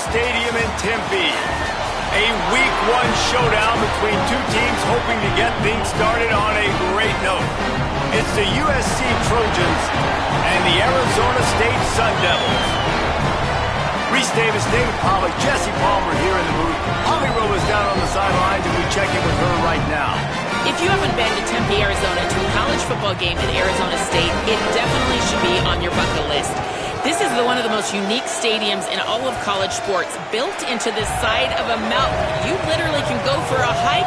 Stadium in Tempe. A Week 1 showdown between two teams hoping to get things started on a great note. It's the USC Trojans and the Arizona State Sun Devils. Reese Davis, David Pollack, Jesse Palmer here in the booth. Holly Rowe is down on the sidelines, and we check in with her right now. If you haven't been to Tempe, Arizona to a college football game at Arizona State, it definitely should be on your bucket list. This is one of the most unique stadiums in all of college sports, built into the side of a mountain. You literally can go for a hike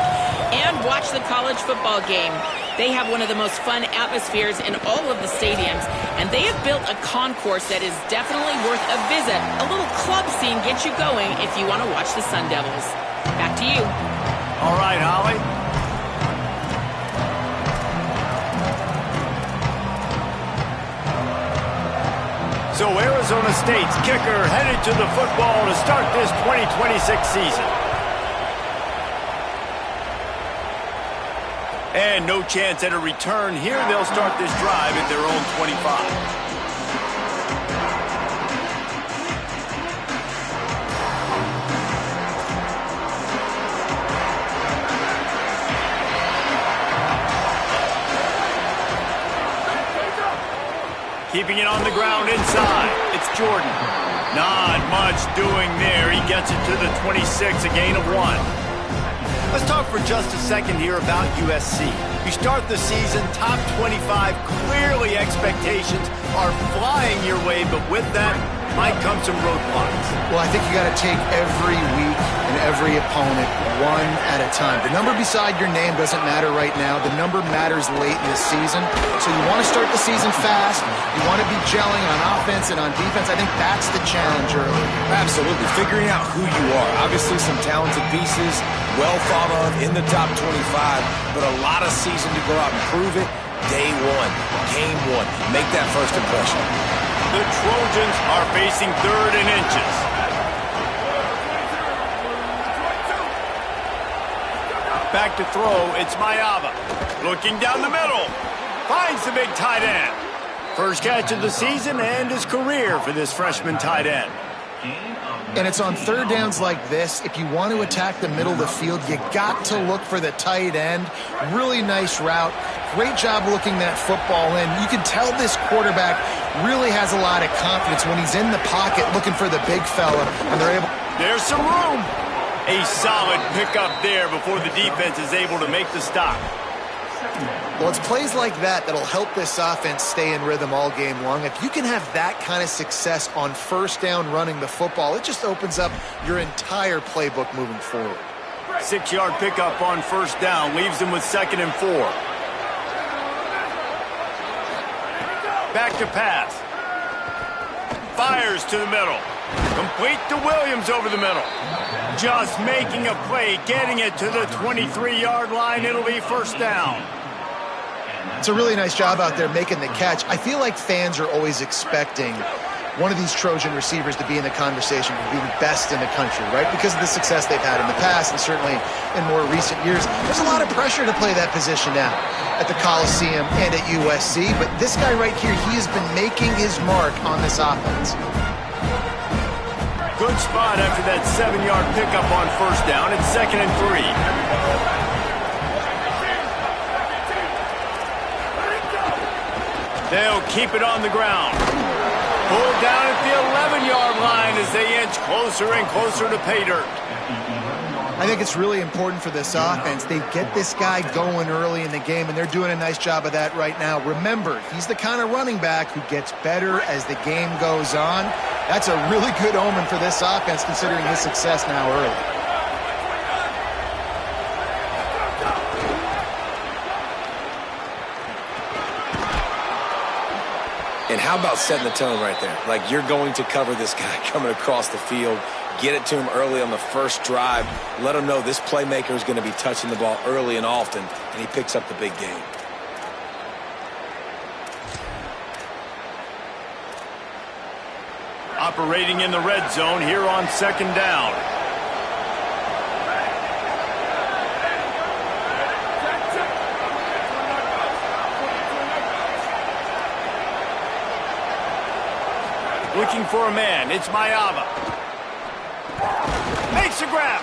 and watch the college football game. They have one of the most fun atmospheres in all of the stadiums, and they have built a concourse that is definitely worth a visit. A little club scene gets you going if you want to watch the Sun Devils. Back to you. All right, Holly. So Arizona State's kicker headed to the football to start this 2026 season. And no chance at a return here. They'll start this drive at their own 25. Keeping it on the ground inside. It's Jordan. Not much doing there. He gets it to the 26, a gain of 1. Let's talk for just a second here about USC. You start the season top 25. Clearly expectations are flying your way, but with that might come some roadblocks. Well, I think you got to take every week and every opponent one at a time. The number beside your name doesn't matter right now. The number matters late in the season. So you want to start the season fast. You want to be gelling on offense and on defense. I think that's the challenge early. Absolutely. Figuring out who you are. Obviously some talented pieces, well thought of in the top 25, but a lot of season to go out and prove it. Day 1, game 1. Make that first impression. The Trojans are facing 3rd and inches. Back to throw, it's Mayava. Looking down the middle. Finds the big tight end. First catch of the season and his career for this freshman tight end. And it's on 3rd downs like this. If you want to attack the middle of the field, you got to look for the tight end. Really nice route. Great job looking that football in. You can tell this quarterback really has a lot of confidence when he's in the pocket looking for the big fella, and they're able. There's some room. A solid pickup there before the defense is able to make the stop. Well, it's plays like that that'll help this offense stay in rhythm all game long. If you can have that kind of success on 1st down running the football, it just opens up your entire playbook moving forward. 6-yard pickup on 1st down leaves them with 2nd and 4. Back to pass. Fires to the middle. Complete to Williams over the middle. Just making a play, getting it to the 23-yard line. It'll be 1st down. It's a really nice job out there making the catch. I feel like fans are always expecting one of these Trojan receivers to be in the conversation for being best in the country, right? Because of the success they've had in the past and certainly in more recent years. There's a lot of pressure to play that position now at the Coliseum and at USC, but this guy right here, he has been making his mark on this offense. Good spot after that 7-yard pickup on 1st down. It's 2nd and 3. They'll keep it on the ground. Pulled down at the 11-yard line as they inch closer and closer to pay dirt. I think it's really important for this offense. They get this guy going early in the game, and they're doing a nice job of that right now. Remember, he's the kind of running back who gets better as the game goes on. That's a really good omen for this offense, considering his success now early. And how about setting the tone right there? Like, you're going to cover this guy coming across the field. Get it to him early on the first drive. Let him know this playmaker is going to be touching the ball early and often, and he picks up the big game. Operating in the red zone here on 2nd down. Looking for a man. It's Mayava. makes a grab.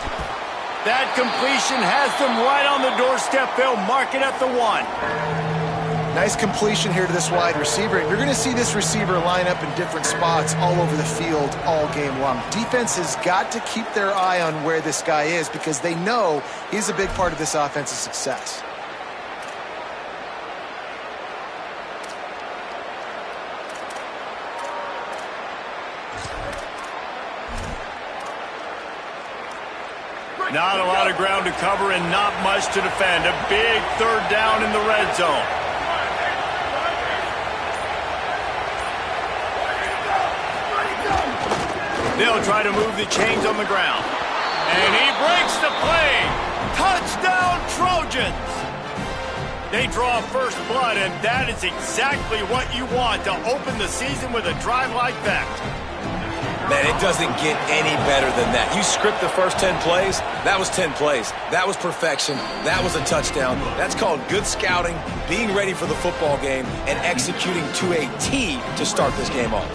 That completion has them right on the doorstep. They'll mark it at the 1. Nice completion here to this wide receiver. And you're going to see this receiver line up in different spots all over the field all game long. Defense has got to keep their eye on where this guy is because they know he's a big part of this offense's success. Not a lot of ground to cover and not much to defend. A big third down in the red zone. They'll try to move the chains on the ground. And he breaks the play. Touchdown, Trojans. They draw first blood, and that is exactly what you want to open the season with a drive like that. Man, it doesn't get any better than that. You script the first 10 plays, that was 10 plays. That was perfection. That was a touchdown. That's called good scouting, being ready for the football game, and executing to a T to start this game off.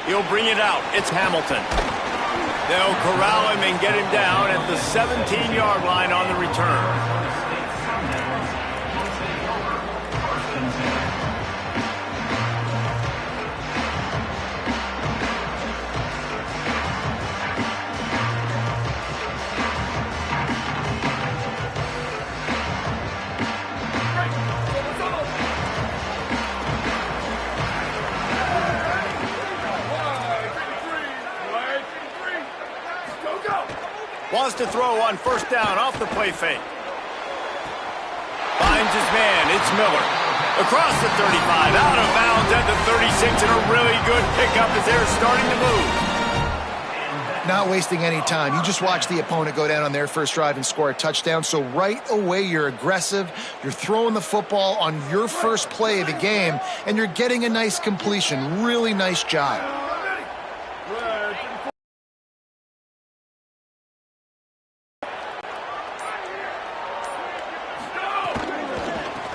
He'll bring it out. It's Hamilton. They'll corral him and get him down at the 17-yard line on the return. Wants to throw on first down off the play fake. Finds his man. It's Miller. Across the 35, out of bounds at the 36, and a really good pickup as they're starting to move. Not wasting any time. You just watch the opponent go down on their first drive and score a touchdown. So right away, you're aggressive. You're throwing the football on your first play of the game, and you're getting a nice completion. Really nice job.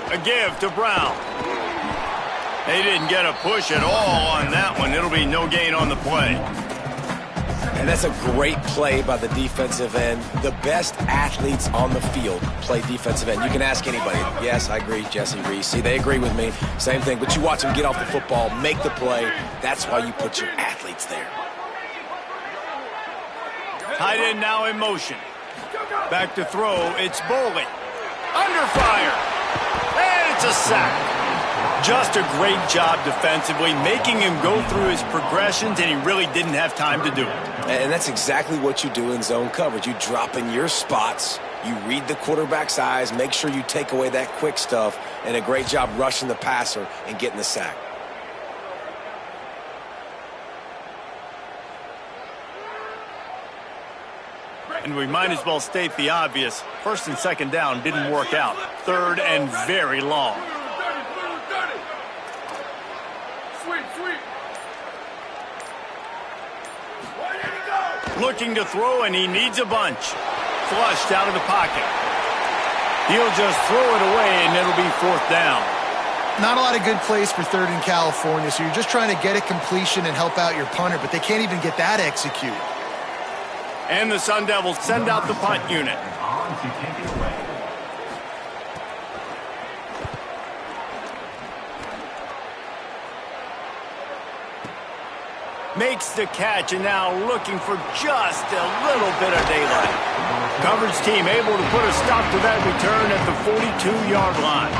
A give to Brown. They didn't get a push at all on that one. It'll be no gain on the play. And that's a great play by the defensive end. The best athletes on the field play defensive end. You can ask anybody. Yes, I agree, Jesse Reese. See, they agree with me. Same thing. But you watch them get off the football, make the play. That's why you put your athletes there. Tight end now in motion. Back to throw. It's Boley. Under fire. And it's a sack. Just a great job defensively, making him go through his progressions, and he really didn't have time to do it. And that's exactly what you do in zone coverage. You drop in your spots, you read the quarterback's eyes, make sure you take away that quick stuff, and a great job rushing the passer and getting the sack. And we might as well state the obvious. First and second down didn't work out. Third and very long. Looking to throw, and he needs a bunch. Flushed out of the pocket. He'll just throw it away, and it'll be fourth down. Not a lot of good plays for third in California, so you're just trying to get a completion and help out your punter, but they can't even get that executed. And the Sun Devils send out the punt unit. Makes the catch, and now looking for just a little bit of daylight. Coverage team able to put a stop to that return at the 42-yard line.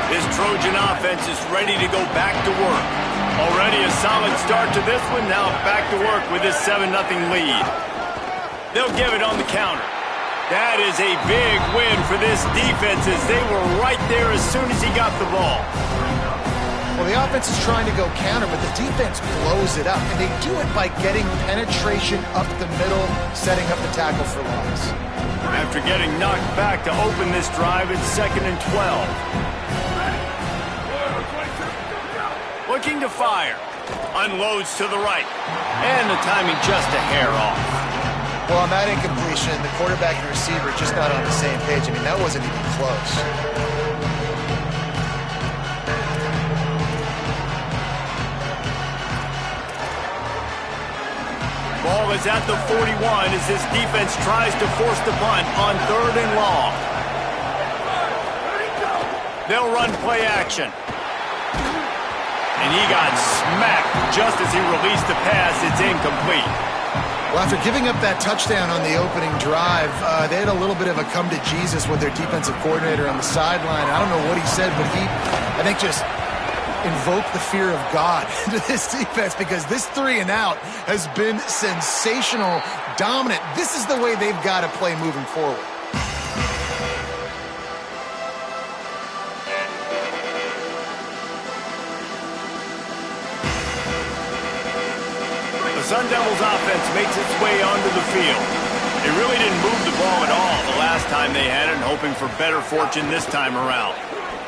This Trojan offense is ready to go back to work. Already a solid start to this one. Now back to work with this 7-0 lead. They'll give it on the counter. That is a big win for this defense as they were right there as soon as he got the ball. Well, the offense is trying to go counter, but the defense blows it up, and they do it by getting penetration up the middle, setting up the tackle for loss. After getting knocked back to open this drive, it's 2nd and 12. Looking to fire. Unloads to the right. And the timing just a hair off. Well, on that incompletion, the quarterback and receiver just not on the same page. I mean, that wasn't even close. Ball is at the 41 as this defense tries to force the punt on 3rd and long. They'll run play action. And he got smacked just as he released the pass. It's incomplete. Well, after giving up that touchdown on the opening drive, they had a little bit of a come-to-Jesus with their defensive coordinator on the sideline. I don't know what he said, but he, I think, just invoked the fear of God into this defense because this 3-and-out has been sensational, dominant. This is the way they've got to play moving forward. Sun Devils offense makes its way onto the field. They really didn't move the ball at all the last time they had it, hoping for better fortune this time around.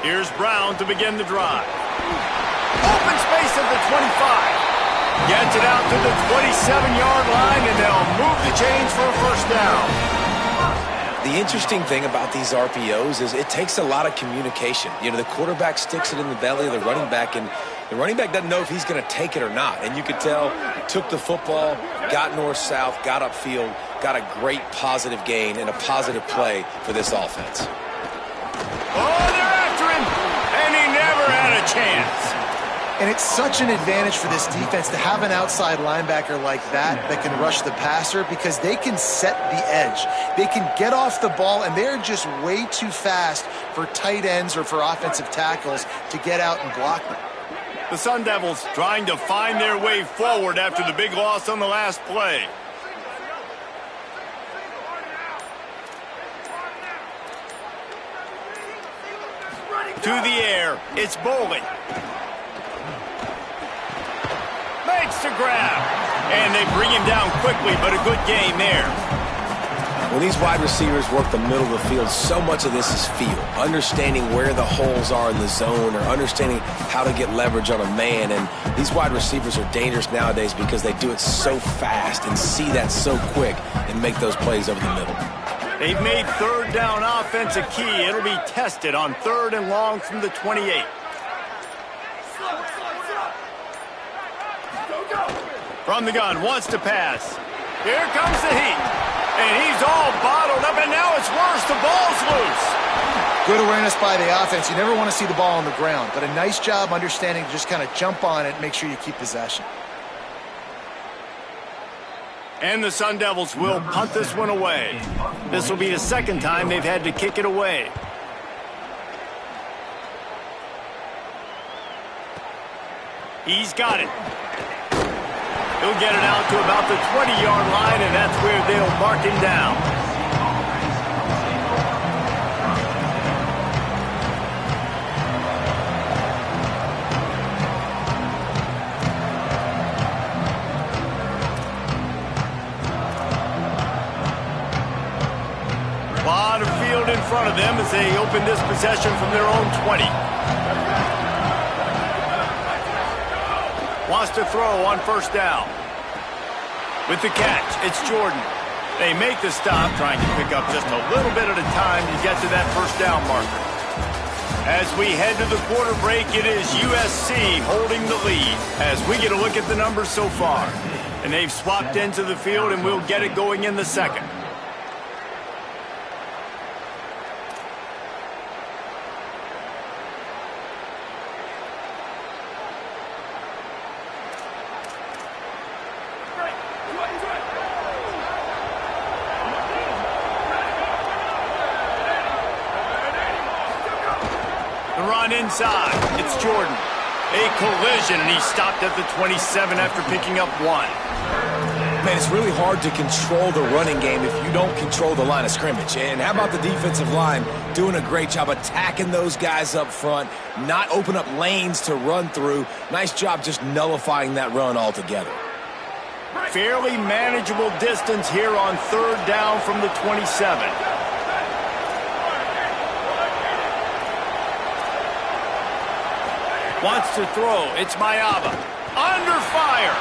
Here's Brown to begin the drive. Open space at the 25. Gets it out to the 27-yard line, and they'll move the chains for a first down. The interesting thing about these RPOs is it takes a lot of communication. You know, the quarterback sticks it in the belly of the running back, and the running back doesn't know if he's going to take it or not. And you could tell, took the football, got north-south, got upfield, got a great positive gain and a positive play for this offense. Oh, they're after him, and he never had a chance. And it's such an advantage for this defense to have an outside linebacker like that can rush the passer because they can set the edge. They can get off the ball, and they're just way too fast for tight ends or for offensive tackles to get out and block them. The Sun Devils trying to find their way forward after the big loss on the last play. To the air, it's Bowling. Makes the grab. And they bring him down quickly, but a good game there. When these wide receivers work the middle of the field, so much of this is feel. Understanding where the holes are in the zone or understanding how to get leverage on a man. And these wide receivers are dangerous nowadays because they do it so fast and see that so quick and make those plays over the middle. They've made 3rd down offense a key. It'll be tested on 3rd and long from the 28. From the gun, wants to pass. Here comes the heat. And he's all bottled up, and now it's worse. The ball's loose. Good awareness by the offense. You never want to see the ball on the ground, but a nice job understanding to just kind of jump on it and make sure you keep possession. And the Sun Devils will punt this one away. This will be the second time they've had to kick it away. He's got it. He'll get it out to about the 20-yard line, and that's where they'll mark him down. A lot of field in front of them as they open this possession from their own 20. Wants to throw on 1st down. With the catch, it's Jordan. They make the stop, trying to pick up just a little bit at a time to get to that 1st down marker. As we head to the quarter break, it is USC holding the lead as we get a look at the numbers so far. And they've swapped into the field, and we'll get it going in the second. Inside, it's Jordan. A collision, and he stopped at the 27 after picking up 1. Man, it's really hard to control the running game if you don't control the line of scrimmage. And how about the defensive line doing a great job attacking those guys up front, not open up lanes to run through. Nice job just nullifying that run altogether. Fairly manageable distance here on 3rd down from the 27. Wants to throw. It's Mayaba. Under fire.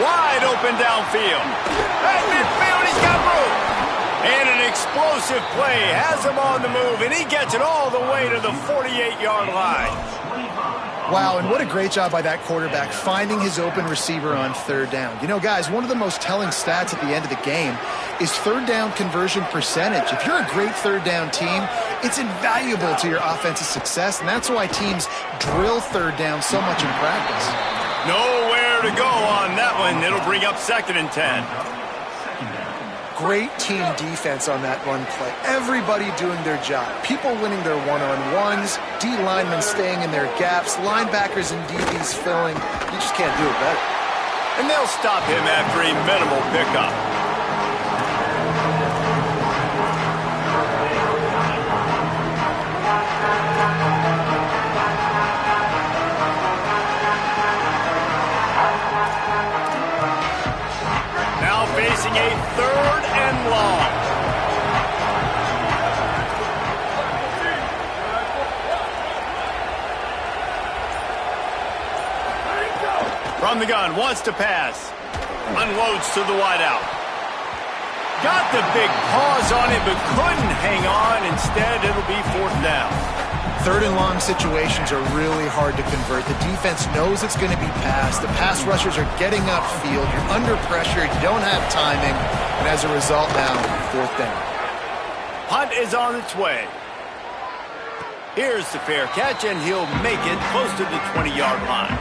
Wide open downfield. At midfield, he's got room. And an explosive play has him on the move, and he gets it all the way to the 48-yard line. Wow, and what a great job by that quarterback finding his open receiver on third down. You know, guys, one of the most telling stats at the end of the game is third down conversion percentage. If you're a great third down team, it's invaluable to your offensive success, and that's why teams drill third down so much in practice. Nowhere to go on that one. It'll bring up 2nd and 10. Great team defense on that run play. Everybody doing their job. People winning their one-on-ones, D linemen staying in their gaps, linebackers and DBs filling. You just can't do it better. And they'll stop him after a minimal pickup. Now facing a 3rd and long. From the gun, wants to pass. Unloads to the wideout. Got the big pause on it, but couldn't hang on. Instead, it'll be 4th down. 3rd and long situations are really hard to convert. The defense knows it's going to be passed. The pass rushers are getting upfield. You're under pressure. You don't have timing. And as a result, now, 4th down. Punt is on its way. Here's the fair catch, and he'll make it close to the 20-yard line.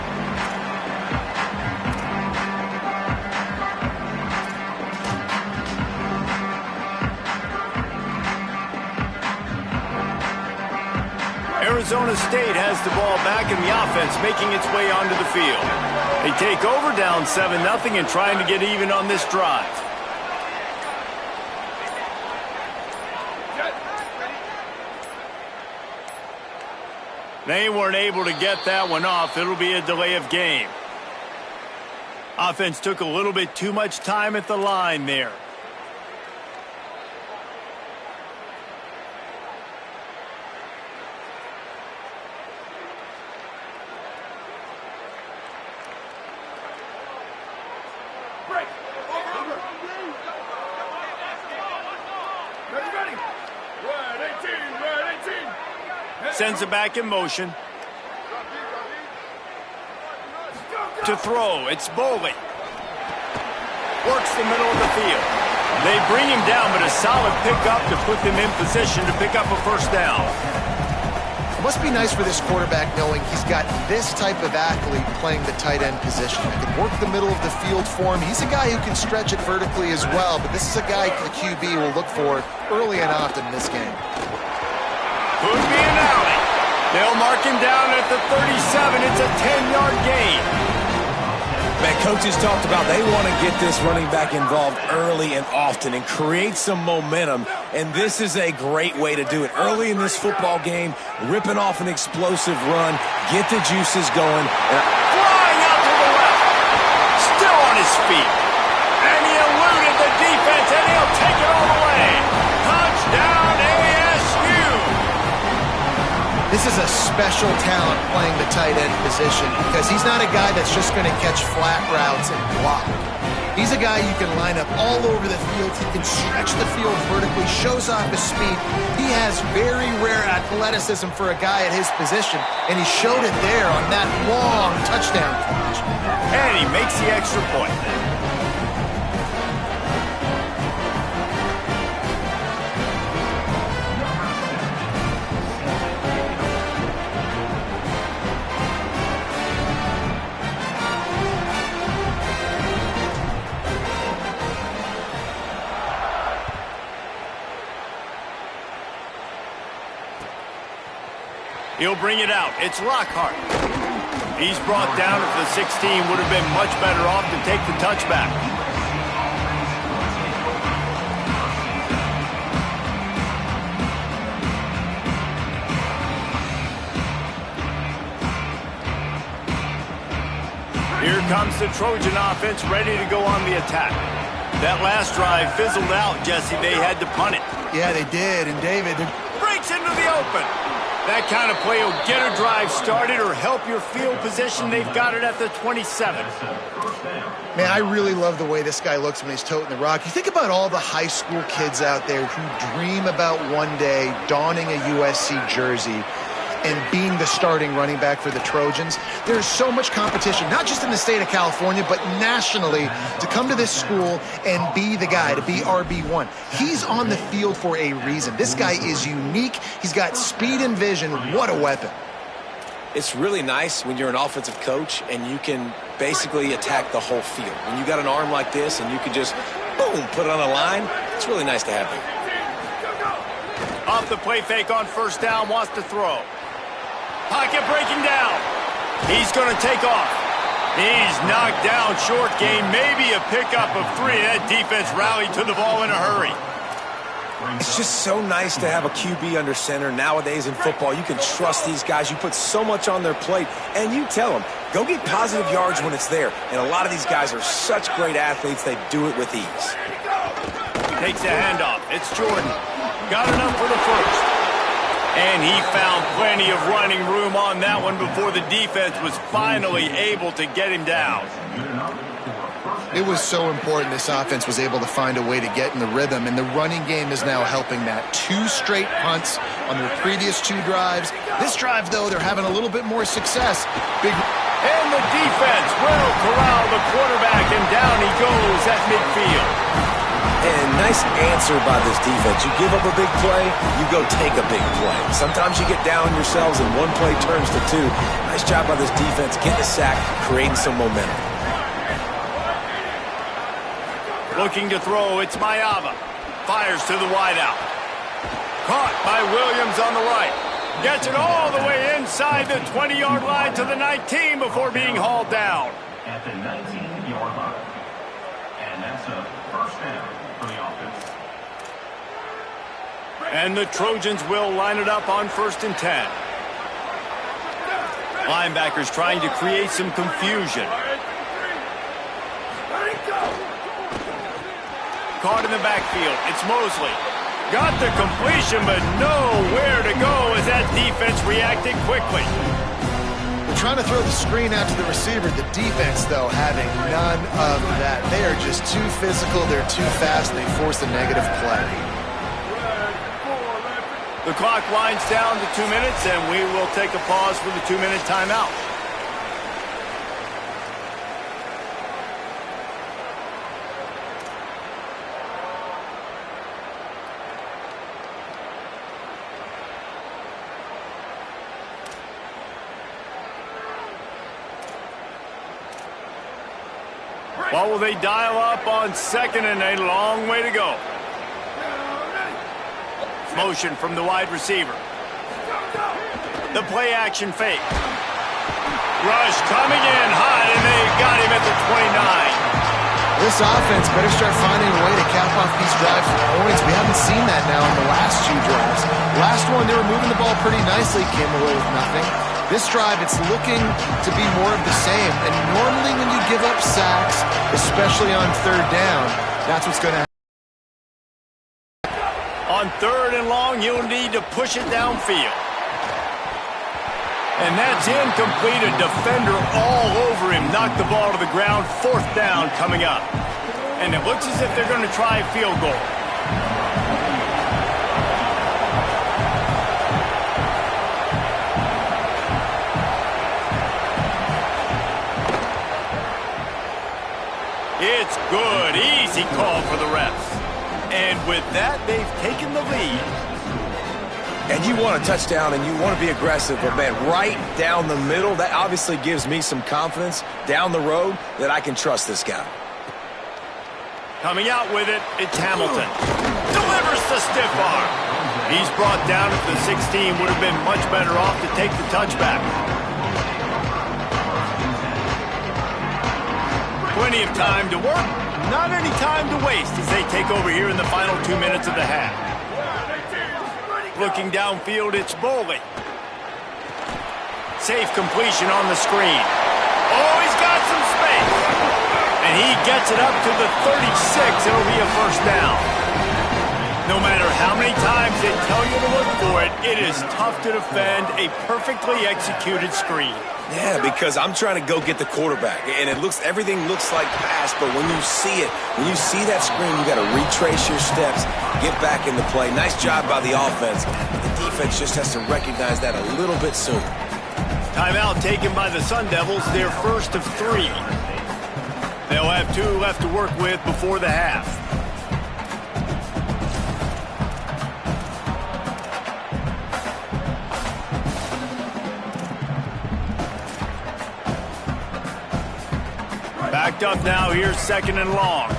Arizona State has the ball back in the offense, making its way onto the field. They take over down 7-0 and trying to get even on this drive. They weren't able to get that one off. It'll be a delay of game. Offense took a little bit too much time at the line there. Sends it back in motion. To throw, it's Boley. Works the middle of the field. They bring him down, but a solid pickup to put them in position to pick up a 1st down. It must be nice for this quarterback knowing he's got this type of athlete playing the tight end position. He can work the middle of the field for him. He's a guy who can stretch it vertically as well, but this is a guy the QB will look for early and often in this game. Could be an alley. They'll mark him down at the 37. It's a 10-yard gain. Man, coaches talked about they want to get this running back involved early and often and create some momentum, and this is a great way to do it. Early in this football game, ripping off an explosive run, get the juices going. Flying out to the left. Still on his feet. And he eluded the defense, and he'll take it all the way. Touchdown, ASU. This is a special talent playing the tight end position because he's not a guy that's just going to catch flat routes and block. He's a guy you can line up all over the field. He can stretch the field vertically, shows off his speed. He has very rare athleticism for a guy at his position, and he showed it there on that long touchdown catch. And he makes the extra point. He'll bring it out. It's Lockhart. He's brought down at the 16. Would have been much better off to take the touchback. Here comes the Trojan offense ready to go on the attack. That last drive fizzled out, Jesse. They had to punt it. Yeah, they did. And David breaks into the open. That kind of play will get a drive started or help your field position. They've got it at the 27. Man, I really love the way this guy looks when he's toting the rock. You think about all the high school kids out there who dream about one day donning a USC jersey and being the starting running back for the Trojans. There's so much competition, not just in the state of California, but nationally, to come to this school and be the guy, to be RB1. He's on the field for a reason. This guy is unique. He's got speed and vision. What a weapon. It's really nice when you're an offensive coach and you can basically attack the whole field. When you got an arm like this and you can just, boom, put it on a line, it's really nice to have him. Off the play fake on first down, wants to throw. Pocket breaking down. He's going to take off. He's knocked down short gain, maybe a pickup of 3. That defense rallied to the ball in a hurry. It's just so nice to have a QB under center. Nowadays in football, you can trust these guys. You put so much on their plate, and you tell them, go get positive yards when it's there. And a lot of these guys are such great athletes, they do it with ease. Takes a handoff. It's Jordan. Got enough for the first. And he found plenty of running room on that one before the defense was finally able to get him down. It was so important this offense was able to find a way to get in the rhythm, and the running game is now helping that. 2 straight punts on their previous 2 drives. This drive, though, they're having a little bit more success. And the defense will corral the quarterback, and down he goes at midfield. And nice answer by this defense. You give up a big play, you go take a big play. Sometimes you get down yourselves and one play turns to 2. Nice job by this defense, getting a sack, creating some momentum. Looking to throw, it's Mayava. Fires to the wideout. Caught by Williams on the right. Gets it all the way inside the 20-yard line to the 19 before being hauled down. At the 19-yard line. And that's a first down for the offense. And the Trojans will line it up on 1st and 10. Linebackers trying to create some confusion. Caught in the backfield. It's Mosley. Got the completion, but nowhere to go as that defense reacted quickly. They're trying to throw the screen out to the receiver. The defense, though, having none of that. They are just too physical. They're too fast. They force a negative play. The clock winds down to 2 minutes, and we will take a pause for the 2-minute timeout. What will they dial up on 2nd and a long way to go? Motion from the wide receiver. The play action fake. Rush coming in hot, and they got him at the 29. This offense better start finding a way to cap off these drives with points. We haven't seen that now in the last 2 drives. Last one, they were moving the ball pretty nicely, came away with nothing. This drive, it's looking to be more of the same. And normally when you give up sacks, especially on 3rd down, that's what's going to happen. On 3rd and long, you'll need to push it downfield. And that's incomplete. A defender all over him. Knocked the ball to the ground. 4th down coming up. And it looks as if they're going to try a field goal. It's good. Easy call for the refs. And with that, they've taken the lead. And you want a touchdown and you want to be aggressive, but man, right down the middle, that obviously gives me some confidence down the road that I can trust this guy. Coming out with it, it's Hamilton. Delivers the stiff arm. He's brought down at the 16. Would have been much better off to take the touchback. Plenty of time to work, not any time to waste as they take over here in the final 2 minutes of the half. Looking downfield, it's Boley. Safe completion on the screen. Oh, he's got some space. And he gets it up to the 36. It'll be a 1st down. No matter how many times they tell you to look for it, it is tough to defend a perfectly executed screen. Yeah, because I'm trying to go get the quarterback, and everything looks like pass, but when you see it, when you see that screen, you got to retrace your steps, get back into play. Nice job by the offense. The defense just has to recognize that a little bit sooner. Timeout taken by the Sun Devils, their first of 3. They'll have 2 left to work with before the half. Backed up now, here's 2nd and long.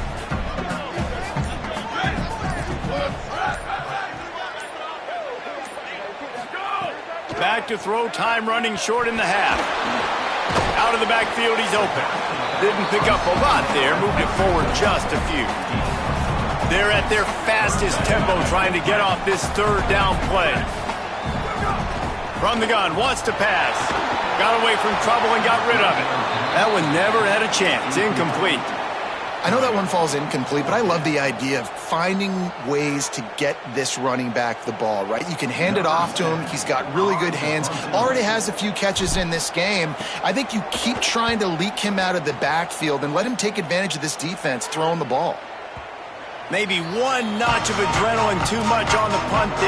Back to throw, time running short in the half. Out of the backfield, he's open. Didn't pick up a lot there, moved it forward just a few. They're at their fastest tempo trying to get off this 3rd down play. From the gun, wants to pass. Got away from trouble and got rid of it. That one never had a chance. Incomplete. I know that one falls incomplete, but I love the idea of finding ways to get this running back the ball, right? You can hand it off to him. He's got really good hands. Already has a few catches in this game. I think you keep trying to leak him out of the backfield and let him take advantage of this defense throwing the ball. Maybe one notch of adrenaline too much on the punt there.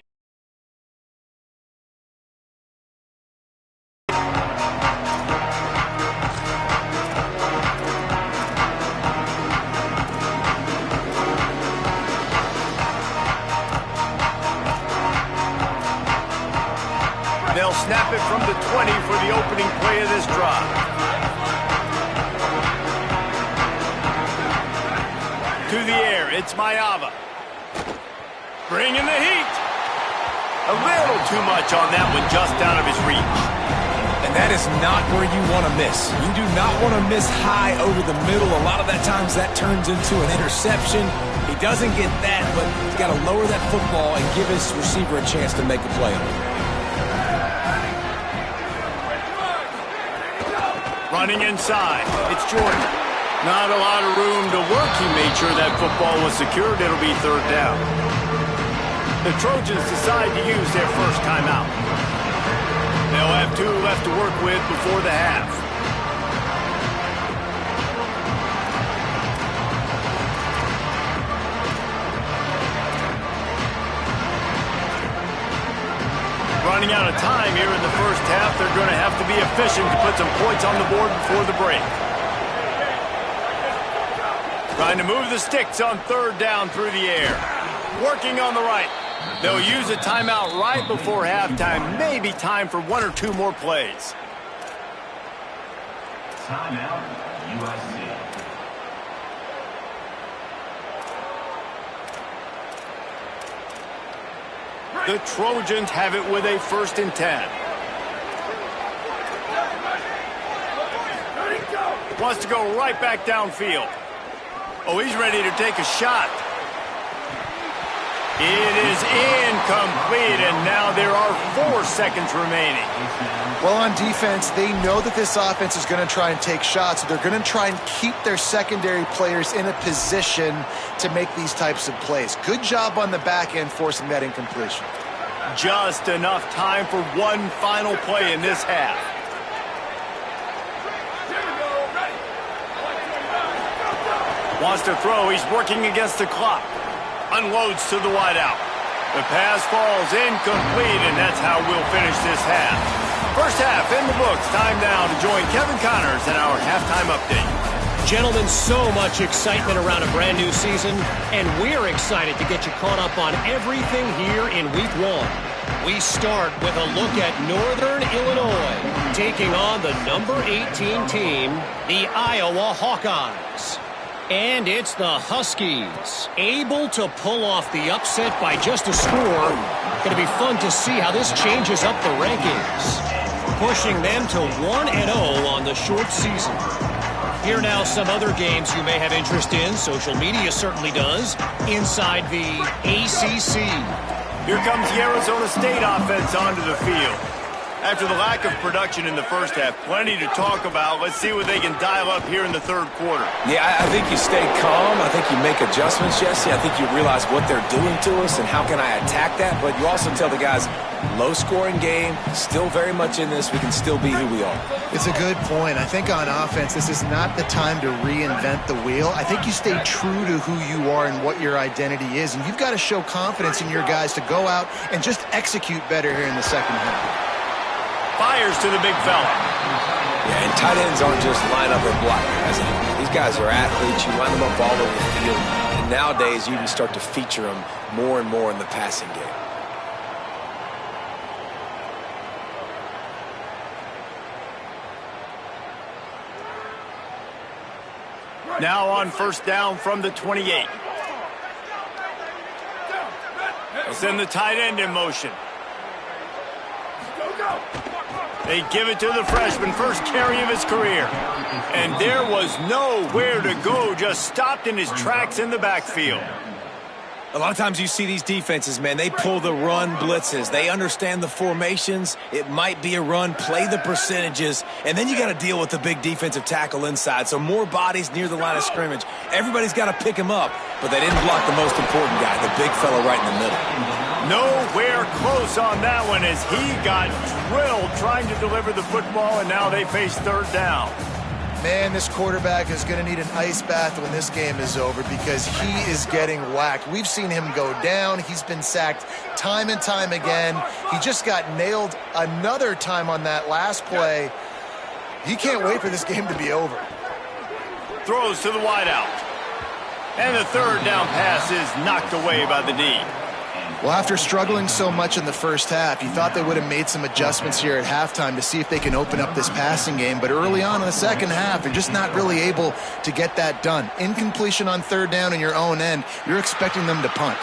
They'll snap it from the 20 for the opening play of this drive. To the air, it's Mayava. Bringing the heat. A little too much on that one, just out of his reach. And that is not where you want to miss. You do not want to miss high over the middle. A lot of that times that turns into an interception. He doesn't get that, but he's got to lower that football and give his receiver a chance to make a play on it. Running inside, it's Jordan. Not a lot of room to work. He made sure that football was secured. It'll be 3rd down. The Trojans decide to use their first timeout. They'll have 2 left to work with before the half. Running out of time here in the first half. They're going to have to be efficient to put some points on the board before the break. Trying to move the sticks on 3rd down through the air. Working on the right. They'll use a timeout right before halftime. Maybe time for 1 or 2 more plays. Timeout, USC. The Trojans have it with a 1st and 10. Wants to go right back downfield. Oh, he's ready to take a shot. It is incomplete, and now there are 4 seconds remaining. Well, on defense, they know that this offense is going to try and take shots. So they're going to try and keep their secondary players in a position to make these types of plays. Good job on the back end forcing that incompletion. Just enough time for one final play in this half. Wants to throw. He's working against the clock. Unloads to the wideout. The pass falls incomplete, and that's how we'll finish this half. First half in the books. Time now to join Kevin Connors in our halftime update. Gentlemen, so much excitement around a brand new season, and we're excited to get you caught up on everything here in Week 1. We start with a look at Northern Illinois, taking on the number 18 team, the Iowa Hawkeyes. And it's the Huskies, able to pull off the upset by just a score. Going to be fun to see how this changes up the rankings, pushing them to 1-0 on the short season. Here now some other games you may have interest in. Social media certainly does. Inside the ACC. Here comes the Arizona State offense onto the field. After the lack of production in the first half, plenty to talk about. Let's see what they can dial up here in the third quarter. Yeah, I think you stay calm. I think you make adjustments, Jesse. I think you realize what they're doing to us and how can I attack that. But you also tell the guys, low-scoring game, still very much in this. We can still be who we are. It's a good point. I think on offense, this is not the time to reinvent the wheel. I think you stay true to who you are and what your identity is. And you've got to show confidence in your guys to go out and just execute better here in the second half. Fires to the big fella. Yeah, and tight ends aren't just line up or block guys anymore. These guys are athletes. You line them up all over the field. And nowadays, you can start to feature them more and more in the passing game. Now on first down from the 28. They'll send the tight end in motion. They give it to the freshman, first carry of his career. And there was nowhere to go, just stopped in his tracks in the backfield. A lot of times you see these defenses, man, they pull the run blitzes. They understand the formations. It might be a run, play the percentages, and then you got to deal with the big defensive tackle inside. So more bodies near the line of scrimmage. Everybody's got to pick him up, but they didn't block the most important guy, the big fella right in the middle. Nowhere close on that one as he got drilled trying to deliver the football, and now they face third down. Man, this quarterback is going to need an ice bath when this game is over because he is getting whacked. We've seen him go down. He's been sacked time and time again. He just got nailed another time on that last play. He can't wait for this game to be over. Throws to the wideout. And the third down pass is knocked away by the D. Well, after struggling so much in the first half, you thought they would have made some adjustments here at halftime to see if they can open up this passing game. But early on in the second half, they're just not really able to get that done. Incompletion on third down in your own end, you're expecting them to punt.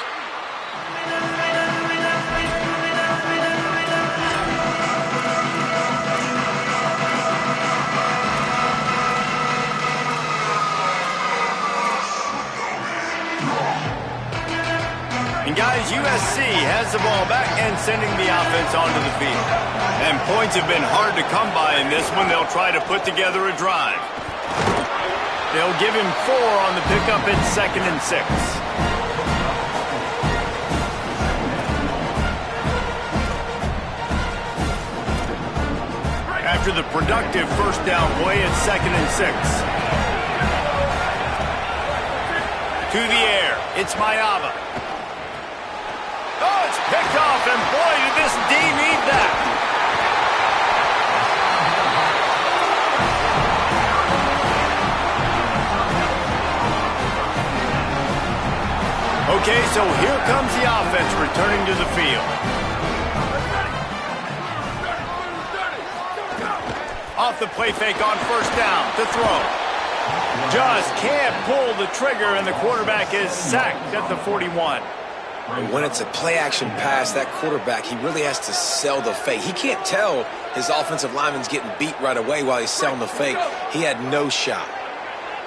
And guys, USC has the ball back and sending the offense onto the field. And points have been hard to come by in this one. They'll try to put together a drive. They'll give him 4 on the pickup at 2nd and 6. After the productive first down play at 2nd and 6. To the air, it's Mayava. Oh, it's picked off, and boy, did this D need that. Okay, so here comes the offense returning to the field. Off the play fake on first down to throw. Just can't pull the trigger, and the quarterback is sacked at the 41. And when it's a play-action pass, that quarterback, he really has to sell the fake. He can't tell his offensive lineman's getting beat right away while he's selling the fake. He had no shot.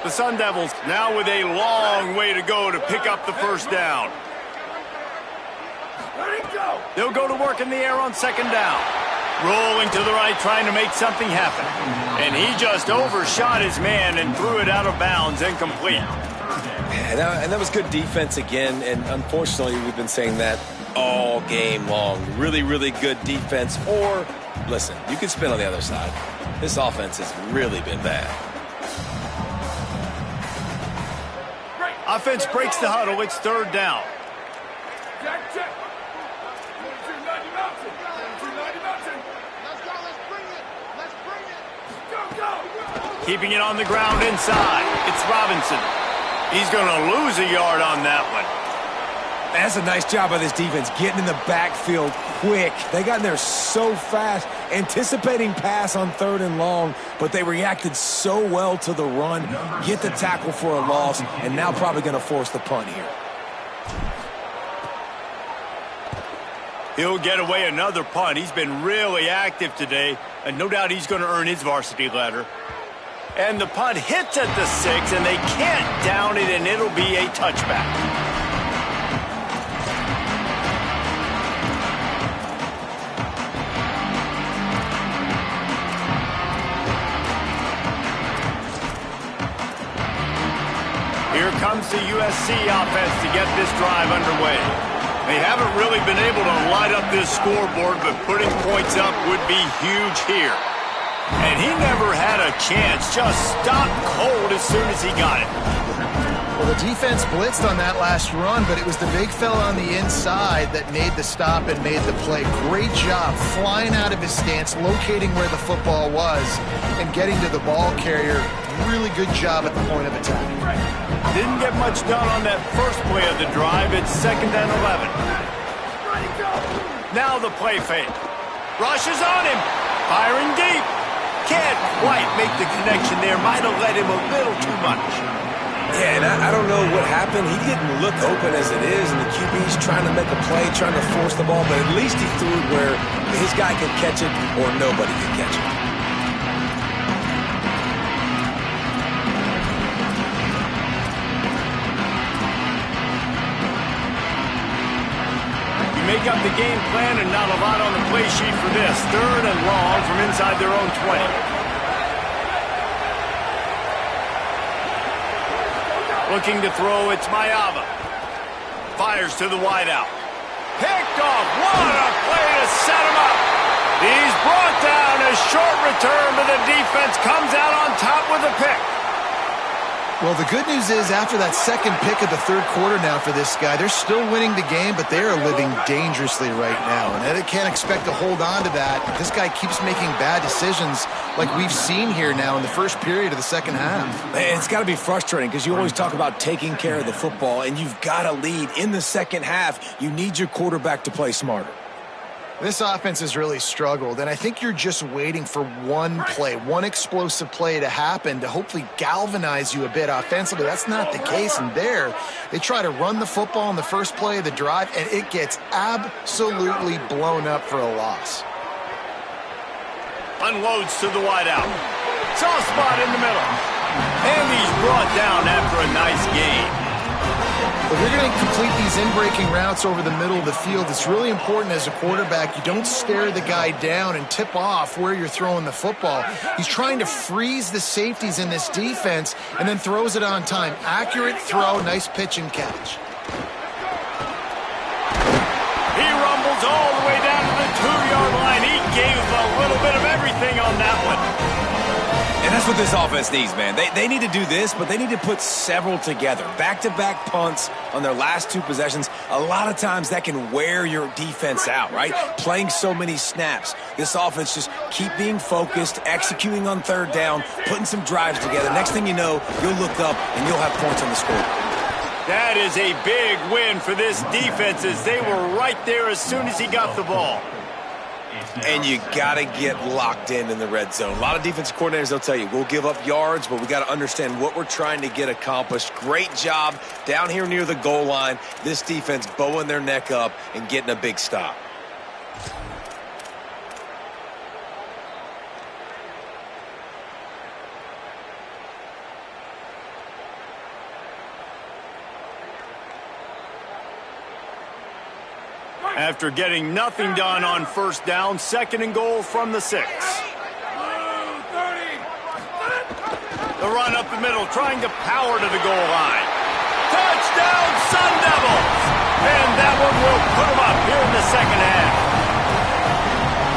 The Sun Devils now with a long way to go to pick up the first down. They'll go to work in the air on second down. Rolling to the right, trying to make something happen. And he just overshot his man and threw it out of bounds, incomplete. And that was good defense again, and unfortunately we've been saying that all game long. Really, really good defense. Or, listen, you can spin on the other side. This offense has really been bad. Offense breaks the huddle. It's third down. Keeping it on the ground inside. It's Robinson. He's going to lose a yard on that one. That's a nice job by this defense, getting in the backfield quick. They got in there so fast, anticipating pass on 3rd and long, but they reacted so well to the run, get the tackle for a loss, and now probably going to force the punt here. He'll get away another punt. He's been really active today, and no doubt he's going to earn his varsity letter. And the punt hits at the 6, and they can't down it, and it'll be a touchback. the USC offense to get this drive underway. They haven't really been able to light up this scoreboard, but putting points up would be huge here. And he never had a chance, just stopped cold as soon as he got it. Well, the defense blitzed on that last run, but it was the big fella on the inside that made the stop and made the play. Great job flying out of his stance, locating where the football was, and getting to the ball carrier. Really good job at the point of attack. Didn't get much done on that first play of the drive. It's 2nd and 11. Now the play fake. Rushes on him. Firing deep. Can't quite make the connection there. Might have let him a little too much. Yeah, and I don't know what happened. He didn't look open as it is, and the QB's trying to make a play, trying to force the ball, but at least he threw it where his guy could catch it or nobody could catch it. You make up the game plan and not a lot on the play sheet for this. 3rd and long from inside their own 20. Looking to throw, it's Mayava. Fires to the wideout. Picked off. What a play to set him up. He's brought down. A short return, but the defense comes out on top with a pick. Well, the good news is after that second pick of the 3rd quarter now for this guy, they're still winning the game, but they are living dangerously right now. And they can't expect to hold on to that. This guy keeps making bad decisions like we've seen here now in the first period of the second half. Man, it's got to be frustrating because you always talk about taking care of the football, and you've got to lead in the second half. You need your quarterback to play smarter. This offense has really struggled, and I think you're just waiting for one play, one explosive play to happen to hopefully galvanize you a bit offensively. That's not the case, and there they try to run the football in the first play of the drive, and it gets absolutely blown up for a loss. Unloads to the wideout. Soft spot in the middle. And he's brought down after a nice gain. If you're going to complete these in-breaking routes over the middle of the field, it's really important as a quarterback you don't stare the guy down and tip off where you're throwing the football. He's trying to freeze the safeties in this defense and then throws it on time. Accurate throw, nice pitch and catch. He rumbles all the way down to the 2-yard line. He gave a little bit of everything on that one. And that's what this offense needs, man. They need to do this, but they need to put several together. Back-to-back punts on their last 2 possessions. A lot of times that can wear your defense out, right? Playing so many snaps. This offense just keep being focused, executing on 3rd down, putting some drives together. Next thing you know, you'll look up and you'll have points on the scoreboard. That is a big win for this defense as they were right there as soon as he got the ball. And you got to get locked in the red zone. A lot of defensive coordinators, they'll tell you, we'll give up yards, but we got to understand what we're trying to get accomplished. Great job down here near the goal line. This defense bowing their neck up and getting a big stop. After getting nothing done on 1st down, 2nd and goal from the 6. The run up the middle, trying to power to the goal line. Touchdown, Sun Devils! And that one will put them up here in the second half.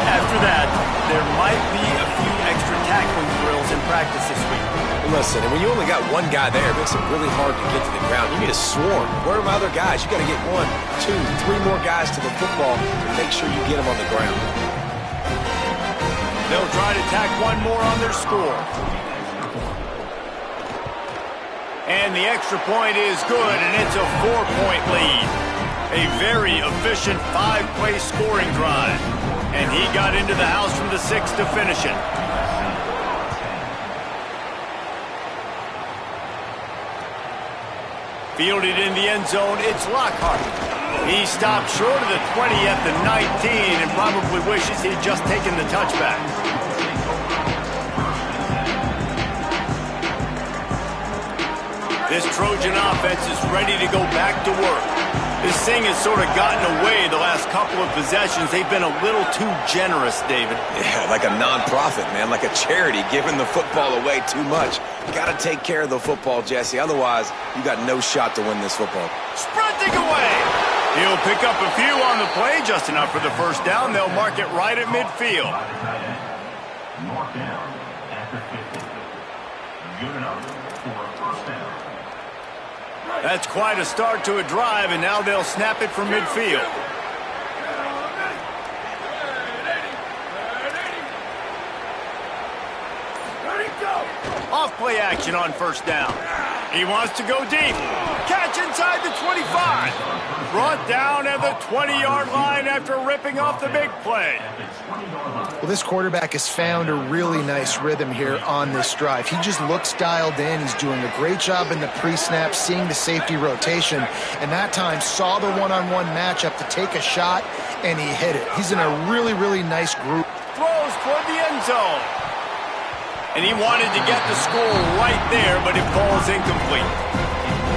After that, there might be a few extra tackling drills in practice this week. Listen, and when you only got one guy there, it makes it really hard to get to the ground. You need a swarm. Where are my other guys? You got to get 1, 2, 3 more guys to the football to make sure you get them on the ground. They'll try to tack one more on their score. And the extra point is good, and it's a 4-point lead. A very efficient 5-play scoring drive. And he got into the house from the 6 to finish it. Fielded in the end zone, it's Lockhart. He stopped short of the 20 at the 19 and probably wishes he'd just taken the touchback. This Trojan offense is ready to go back to work. This thing has sort of gotten away the last last couple of possessions, they've been a little too generous, David. Yeah, like a non-profit, man, like a charity, giving the football away too much. Got to take care of the football, Jesse. Otherwise, you got no shot to win this football. Sprinting away. He'll pick up a few on the play, just enough for the first down. They'll mark it right at midfield. Mark down after 50. Good enough for a first down. That's quite a start to a drive, and now they'll snap it from midfield. Off play action on first down. He wants to go deep. Catch inside the 25. Brought down at the 20-yard line after ripping off the big play. Well, this quarterback has found a really nice rhythm here on this drive. He just looks dialed in. He's doing a great job in the pre-snap, seeing the safety rotation, and that time saw the one-on-one matchup to take a shot, and he hit it. He's in a really, really nice group. Throws toward the end zone. And he wanted to get the score right there, but it falls incomplete.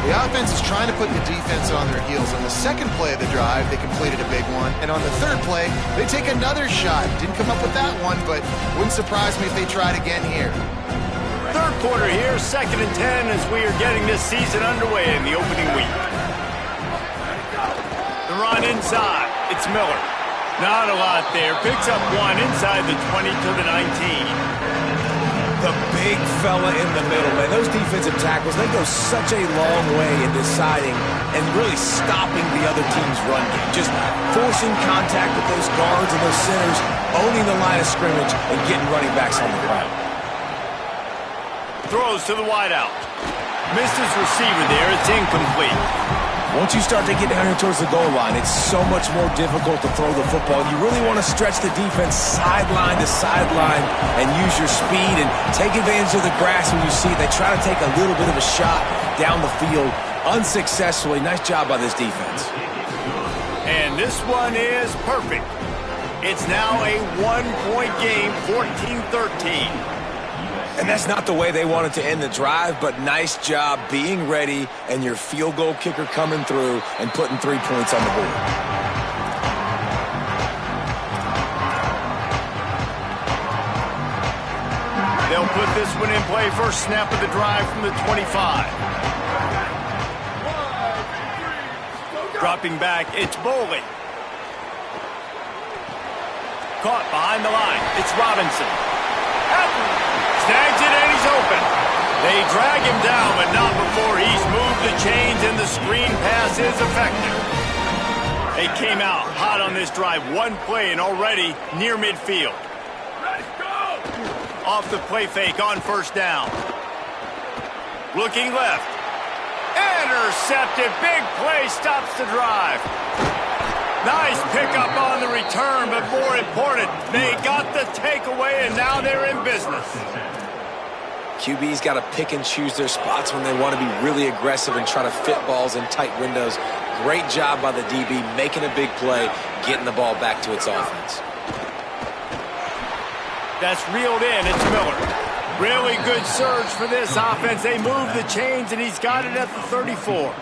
The offense is trying to put the defense on their heels. On the second play of the drive, they completed a big one. And on the third play, they take another shot. Didn't come up with that one, but wouldn't surprise me if they tried again here. Third quarter here, 2nd and 10 as we are getting this season underway in the opening week. The run inside. It's Miller. Not a lot there. Picks up one inside the 20 to the 19. The big fella in the middle, man. Those defensive tackles, they go such a long way in deciding and really stopping the other team's run game. Just forcing contact with those guards and those centers, owning the line of scrimmage, and getting running backs on the ground. Throws to the wideout. Missed his receiver there. It's incomplete. Once you start to get down here towards the goal line, it's so much more difficult to throw the football. You really want to stretch the defense sideline to sideline and use your speed and take advantage of the grass when you see it. They try to take a little bit of a shot down the field unsuccessfully. Nice job by this defense. And this one is perfect. It's now a one-point game, 14-13. And that's not the way they wanted to end the drive, but nice job being ready and your field goal kicker coming through and putting 3 points on the board. They'll put this one in play. First snap of the drive from the 25. Dropping back, it's Boley. Caught behind the line. It's Robinson. Snags it and he's open. They drag him down, but not before he's moved the chains and the screen pass is effective. They came out hot on this drive. One play and already near midfield. Off the play fake on first down. Looking left. Intercepted. Big play stops the drive. Nice pickup on the return, but more important, they got the takeaway, and now they're in business. QB's got to pick and choose their spots when they want to be really aggressive and try to fit balls in tight windows. Great job by the DB, making a big play, getting the ball back to its offense. That's reeled in. It's Miller. Really good surge for this offense. They move the chains, and he's got it at the 34.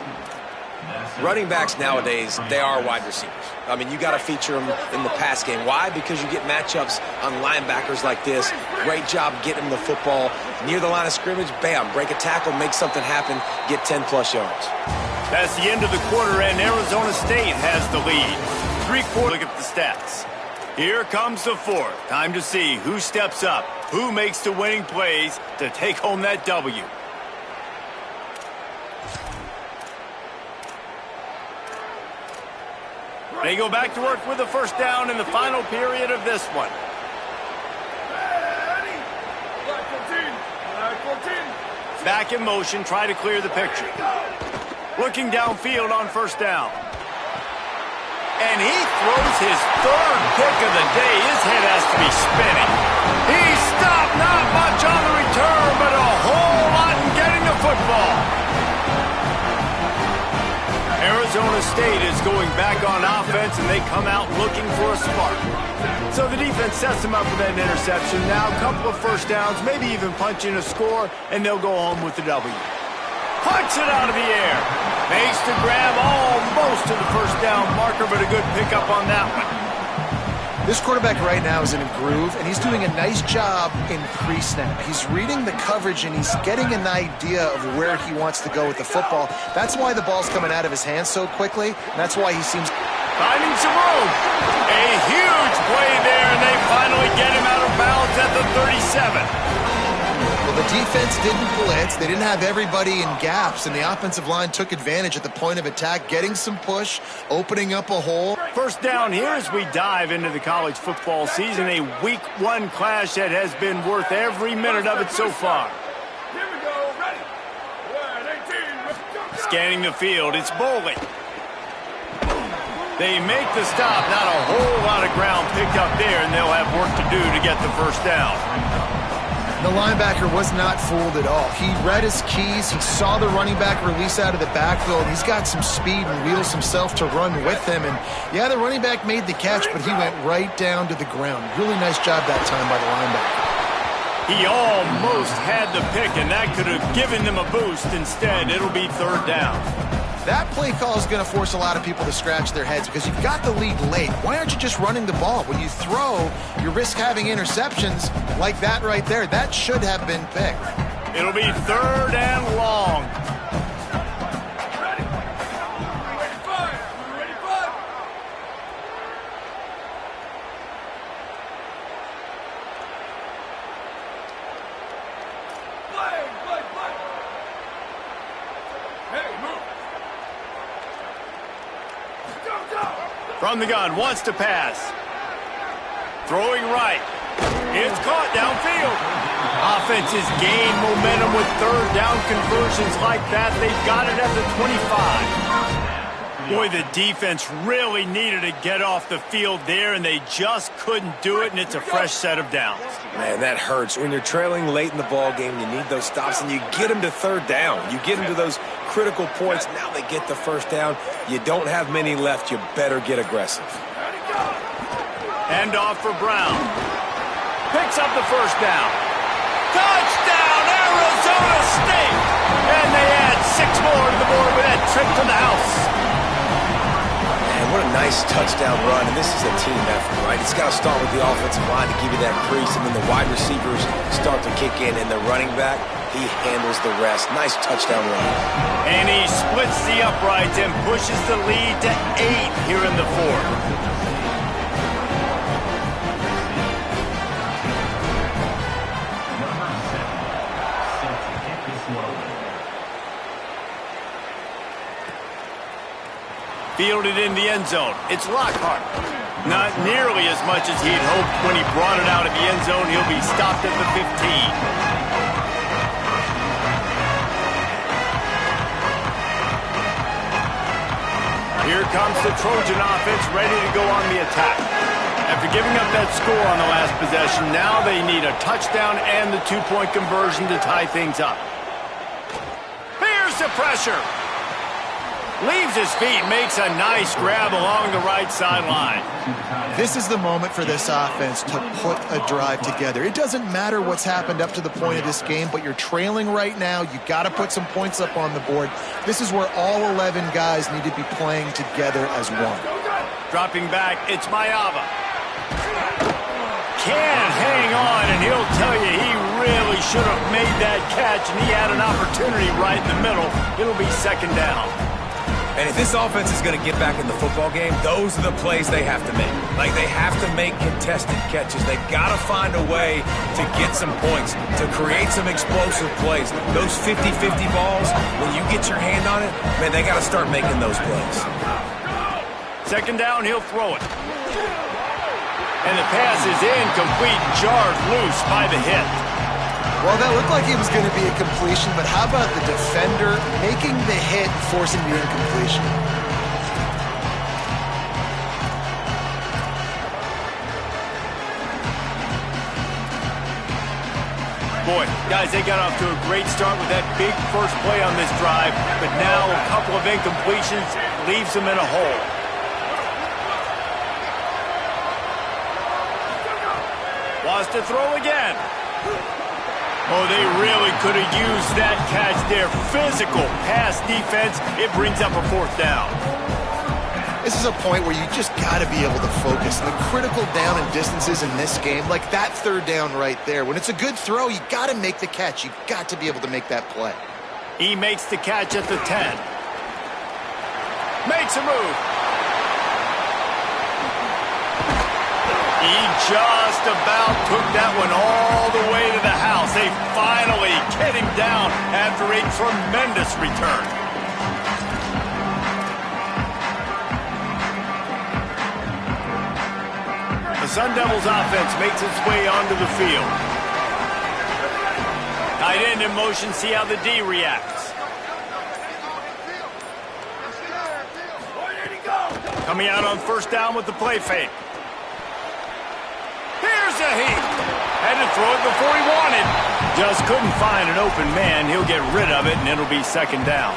Running backs nowadays, they are wide receivers. I mean, you got to feature them in the pass game. Why? Because you get matchups on linebackers like this. Great job getting them the football near the line of scrimmage. Bam, break a tackle, make something happen, get 10-plus yards. That's the end of the quarter, and Arizona State has the lead. 3 quarters. Look at the stats. Here comes the fourth. Time to see who steps up, who makes the winning plays to take home that W. They go back to work with the first down in the final period of this one. Back in motion, try to clear the picture. Looking downfield on first down. And he throws his third pick of the day. His head has to be spinning. He stopped, not much on the return, but a whole lot in getting the football. Arizona State is going back on offense, and they come out looking for a spark. So the defense sets them up with that interception. Now a couple of first downs, maybe even punching a score, and they'll go home with the W. Punch it out of the air. Makes the grab almost to the first down marker, but a good pickup on that one. This quarterback right now is in a groove, and he's doing a nice job in pre-snap. He's reading the coverage, and he's getting an idea of where he wants to go with the football. That's why the ball's coming out of his hands so quickly, and that's why he seems... Finding some room. A huge play there, and they finally get him out of bounds at the 37. Well, the defense didn't blitz. They didn't have everybody in gaps, and the offensive line took advantage at the point of attack, getting some push, opening up a hole. First down here as we dive into the college football season, a Week 1 clash that has been worth every minute of it so far. Here we go, ready. 18. Scanning the field, it's Bowling. They make the stop, not a whole lot of ground picked up there, and they'll have work to do to get the first down. The linebacker was not fooled at all. He read his keys. He saw the running back release out of the backfield. He's got some speed and wheels himself to run with him. And, yeah, the running back made the catch, but he went right down to the ground. Really nice job that time by the linebacker. He almost had the pick, and that could have given them a boost. Instead, it'll be third down. That play call is going to force a lot of people to scratch their heads because you've got the lead late. Why aren't you just running the ball? When you throw, you risk having interceptions like that right there. That should have been picked. It'll be third and long. Ready. Ready, fire. Ready, fire. Play. Hey, move. From the gun, wants to pass. Throwing right. It's caught downfield. Offenses gain momentum with third down conversions like that. They've got it at the 25. Boy, the defense really needed to get off the field there, and they just couldn't do it, and it's a fresh set of downs. Man, that hurts. When you're trailing late in the ball game, you need those stops, and you get them to third down. You get them to those critical points. Now they get the first down. You don't have many left. You better get aggressive. Hand off for Brown. Picks up the first down. Touchdown, Arizona State! And they add 6 more to the board with that trip to the house. Man, what a nice touchdown run. And this is a team effort, right? It's got to start with the offensive line to give you that crease, and then the wide receivers start to kick in, and the running back, he handles the rest. Nice touchdown run. And he splits the uprights and pushes the lead to 8 here in the fourth. Fielded in the end zone. It's Lockhart. Not nearly as much as he'd hoped when he brought it out of the end zone. He'll be stopped at the 15. Here comes the Trojan offense ready to go on the attack. After giving up that score on the last possession, now they need a touchdown and the 2-point conversion to tie things up. Here's the pressure. Leaves his feet, makes a nice grab along the right sideline. This is the moment for this offense to put a drive together. It doesn't matter what's happened up to the point of this game, but you're trailing right now. You got to put some points up on the board. This is where all 11 guys need to be playing together as one. Dropping back, it's Mayava. Can't hang on, and he'll tell you he really should have made that catch, and he had an opportunity right in the middle. It'll be second down. And if this offense is going to get back in the football game, those are the plays they have to make. Like, they have to make contested catches. They've got to find a way to get some points, to create some explosive plays. Those 50-50 balls, when you get your hand on it, man, they got to start making those plays. Second down, he'll throw it. And the pass is incomplete, jarred loose by the hit. Well, that looked like it was going to be a completion, but how about the defender making the hit, forcing the incompletion? Boy, guys, they got off to a great start with that big first play on this drive, but now a couple of incompletions leaves them in a hole. Wants to throw again. Oh, they really could have used that catch there. Physical pass defense. It brings up a 4th down. This is a point where you just got to be able to focus. The critical down and distances in this game, like that 3rd down right there. When it's a good throw, you got to make the catch. You got to be able to make that play. He makes the catch at the 10. Makes a move. He just about took that one all the way to the house. They finally get him down after a tremendous return. The Sun Devils offense makes its way onto the field. Tight end in motion, see how the D reacts. Coming out on 1st down with the play fake. Here's a heat. Had to throw it before he wanted. Just couldn't find an open man. He'll get rid of it, and it'll be 2nd down.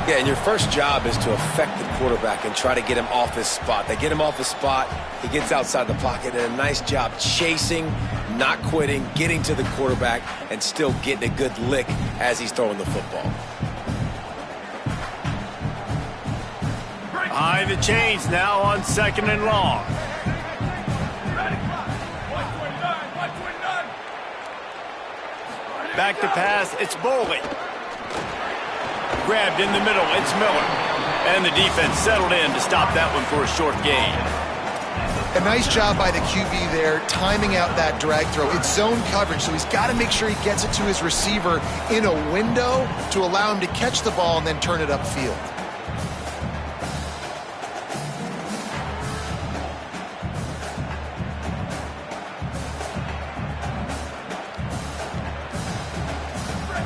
Yeah, and your first job is to affect the quarterback and try to get him off his spot. They get him off his spot. He gets outside the pocket, and a nice job chasing, not quitting, getting to the quarterback, and still getting a good lick as he's throwing the football. Behind the chains now on 2nd and long. Back to pass, it's Boley. Grabbed in the middle, it's Miller. And the defense settled in to stop that one for a short gain. A nice job by the QB there, timing out that drag throw. It's zone coverage, so he's got to make sure he gets it to his receiver in a window to allow him to catch the ball and then turn it upfield.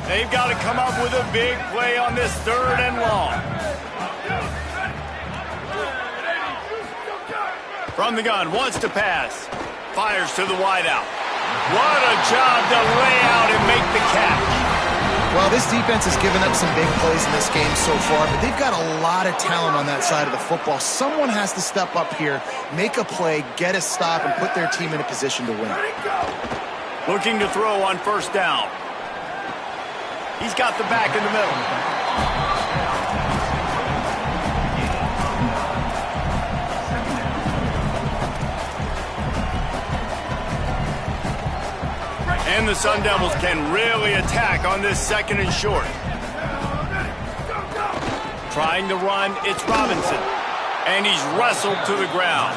They've got to come up with a big play on this 3rd and long. From the gun, wants to pass. Fires to the wideout. What a job to lay out and make the catch. Well, this defense has given up some big plays in this game so far, but they've got a lot of talent on that side of the football. Someone has to step up here, make a play, get a stop, and put their team in a position to win. Looking to throw on 1st down. He's got the back in the middle. And the Sun Devils can really attack on this 2nd and short. Trying to run, it's Robinson. And he's wrestled to the ground.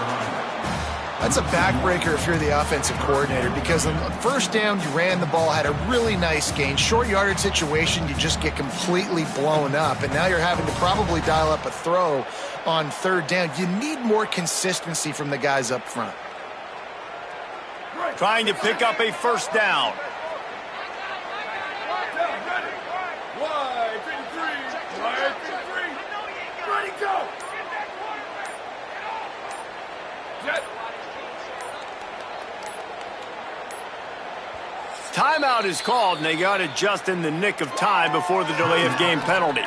That's a backbreaker if you're the offensive coordinator, because on 1st down, you ran the ball, had a really nice gain. Short yardage situation, you just get completely blown up, and now you're having to probably dial up a throw on 3rd down. You need more consistency from the guys up front. Trying to pick up a 1st down. Ready, go! Timeout is called, and they got it just in the nick of time before the delay of game penalty.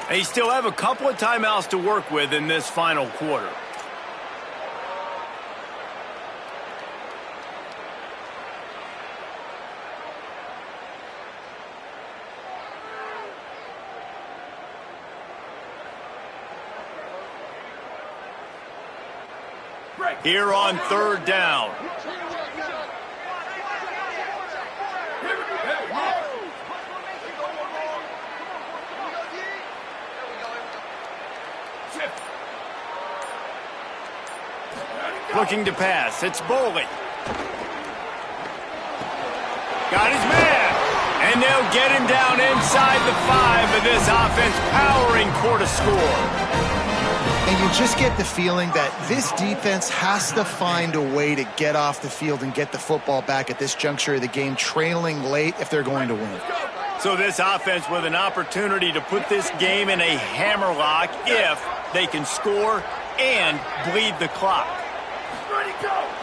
They still have a couple of timeouts to work with in this final quarter. Here on 3rd down. Looking to pass. It's Boley. Got his man. And they'll get him down inside the 5 of this offense powering for to score. And you just get the feeling that this defense has to find a way to get off the field and get the football back at this juncture of the game, trailing late if they're going to win. So this offense with an opportunity to put this game in a hammerlock if they can score and bleed the clock.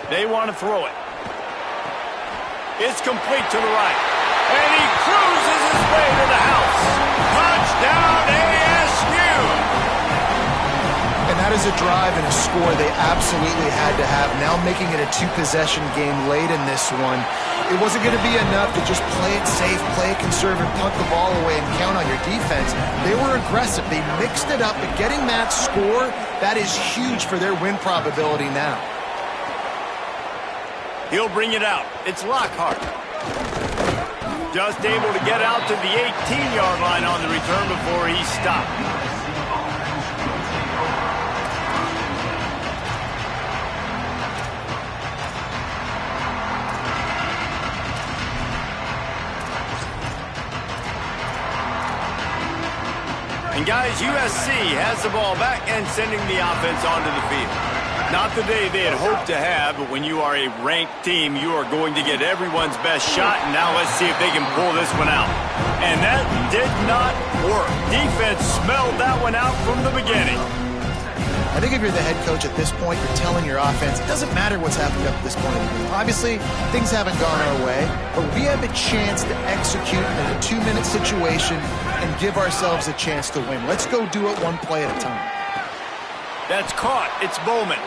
They want to throw it. It's complete to the right. And he cruises his way to the house. Touchdown ASU! And that That is a drive and a score they absolutely had to have. Now making it a two-possession game late in this one. It wasn't going to be enough to just play it safe, play it conservative, punt the ball away, and count on your defense. They were aggressive. They mixed it up, but getting that score, that is huge for their win probability now. He'll bring it out. It's Lockhart. Just able to get out to the 18-yard line on the return before he stopped. And guys, USC has the ball back and sending the offense onto the field. Not the day they had hoped to have, but when you are a ranked team, you are going to get everyone's best shot. And now let's see if they can pull this one out. And that did not work. Defense smelled that one out from the beginning. I think if you're the head coach at this point, you're telling your offense, it doesn't matter what's happened up to this point in the game. Obviously, things haven't gone our way, but we have a chance to execute in a 2-minute situation and give ourselves a chance to win. Let's go do it one play at a time. That's caught. It's Bowman.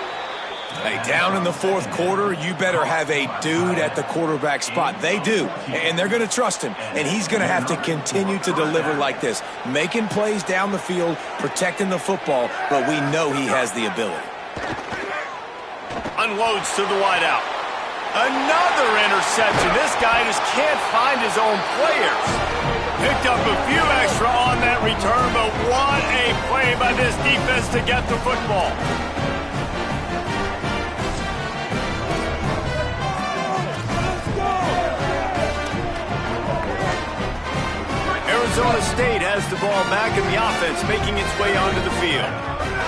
Hey, down in the fourth quarter, you better have a dude at the quarterback spot. They do, and they're going to trust him, and he's going to have to continue to deliver like this, making plays down the field, protecting the football, but we know he has the ability. Unloads to the wideout. Another interception. This guy just can't find his own players. Picked up a few extra on that return, but what a play by this defense to get the football. Arizona State has the ball back in the offense, making its way onto the field.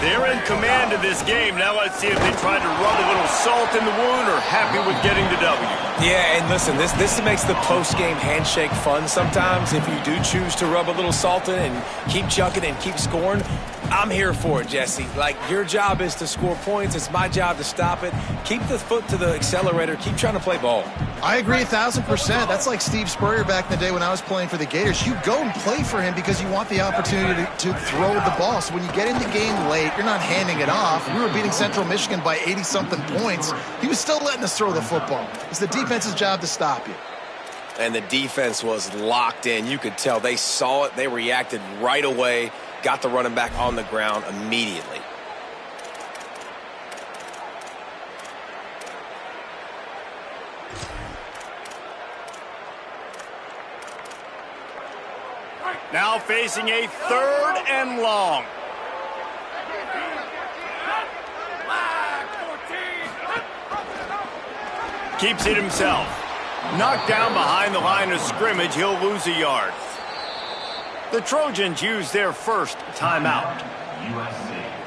They're in command of this game. Now let's see if they try to rub a little salt in the wound or happy with getting the W. Yeah, and listen, this makes the post-game handshake fun sometimes. If you do choose to rub a little salt in and keep chucking and keep scoring, I'm here for it, Jesse. Like, your job is to score points. It's my job to stop it. Keep the foot to the accelerator. Keep trying to play ball. I agree 1,000%. That's like Steve Spurrier back in the day when I was playing for the Gators. You go and play for him because you want the opportunity to throw the ball. So when you get in the game late, you're not handing it off. We were beating Central Michigan by 80-something points. He was still letting us throw the football. It's the defense's job to stop you. And the defense was locked in. You could tell they saw it. They reacted right away. Got the running back on the ground immediately. Now facing a 3rd and long. Keeps it himself. Knocked down behind the line of scrimmage, he'll lose a yard. The Trojans use their first timeout.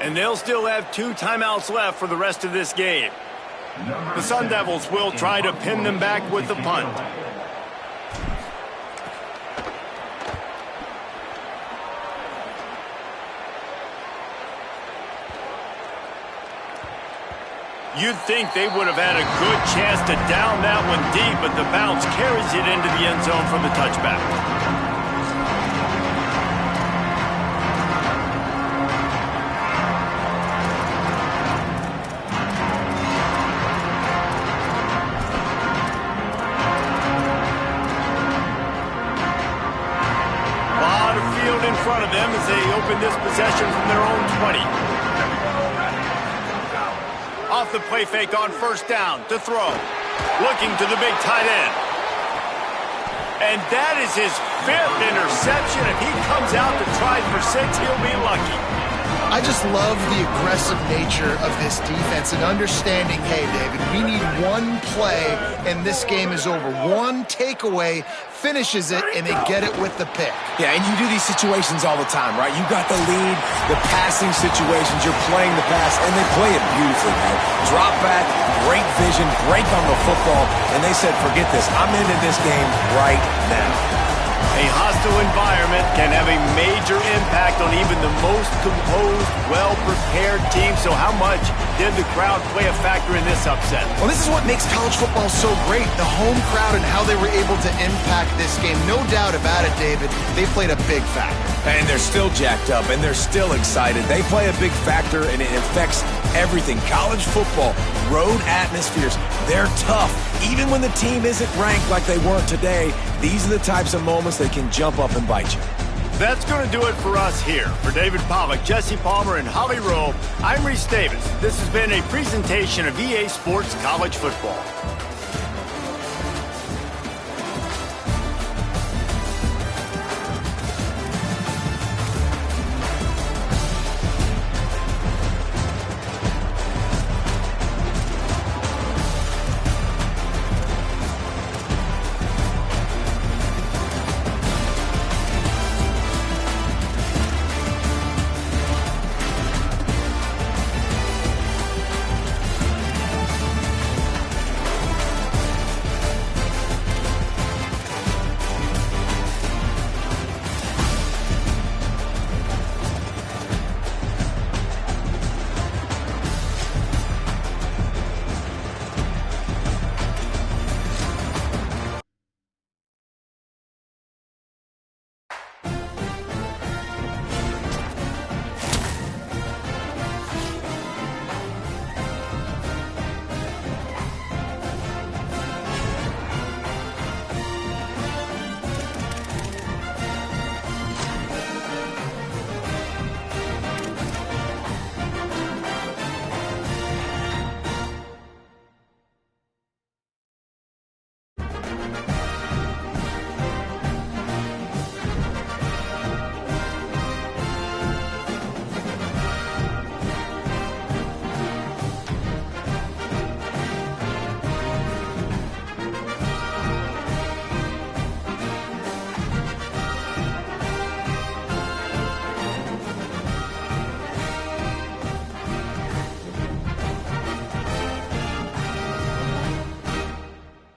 And they'll still have 2 timeouts left for the rest of this game. The Sun Devils will try to pin them back with the punt. You'd think they would have had a good chance to down that one deep, but the bounce carries it into the end zone from the touchback. A lot of field in front of them as they open this possession from their own 20. Off the play fake on first down to throw. Looking to the big tight end. And that is his 5th interception. If he comes out to try for 6, he'll be lucky. I just love the aggressive nature of this defense and understanding, hey, David, we need one play and this game is over. One takeaway finishes it and they get it with the pick. Yeah, and you do these situations all the time, right? You got the lead, the passing situations, you're playing the pass, and they play it beautifully, man. Drop back, great vision, break on the football, and they said, forget this, I'm into this game right now. A hostile environment can have a major impact on even the most composed, well-prepared team. So how much did the crowd play a factor in this upset? Well, this is what makes college football so great, the home crowd and how they were able to impact this game. No doubt about it, David. They played a big factor. And they're still jacked up, and they're still excited. They play a big factor, and it affects everything. College football, road atmospheres, they're tough. Even when the team isn't ranked like they weren't today, these are the types of moments that can jump up and bite you. That's going to do it for us here. For David Pollack, Jesse Palmer, and Holly Rowe, I'm Reese Davis. This has been a presentation of EA Sports College Football.